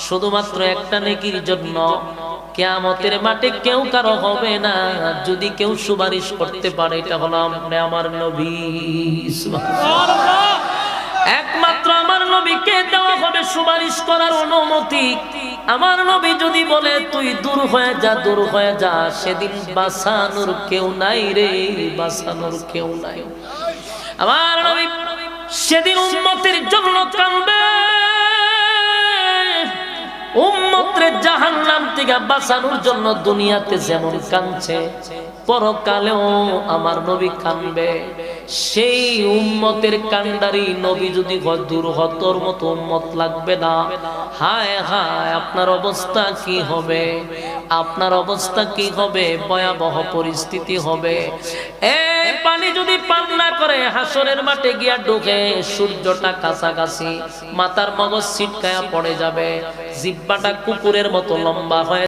শুধুমাত্র একটা নেকির জন্য কিয়ামতের মাঠে কেউ কারো হবে না। যদি কেউ সুপারিশ করতে পারে, এটা হলো আমার নবী। সুবহানাল্লাহ। একমাত্র আমার নবীকে দেওয়া হবে সুপারিশ করার অনুমতি। আমার নবী যদি বলে তুই দূর হয়ে যা, দূর হয়ে যা, সেদিন বাঁচানোর কেউ নাই রে, বাঁচানোর কেউ নাই। আমার নবী সেদিন উম্মতের জন্য কাঁদবে। উম্মতরে জাহান্নাম থেকে বাঁচানোর জন্য দুনিয়াতে যেমন কাঁদছে, পরকালেও আমার নবী কাঁদবে। সেই উম্মতের কান্ডারি নবী যদি দূর হতর মতো উম্মত লাগবে না। হায় হায়, আপনার অবস্থা কি হবে? আপনার অবস্থা কি হবে? ভয়াবহ পরিস্থিতি হবে। এই পানি যদি পান না করে হাসরের মাঠে গিয়া ঢুকে, সূর্যটা কাছাকাছি, মাথার মগজ ছিটকায়া পড়ে যাবে, জিহ্বাটা কুকুরের মতো লম্বা হয়ে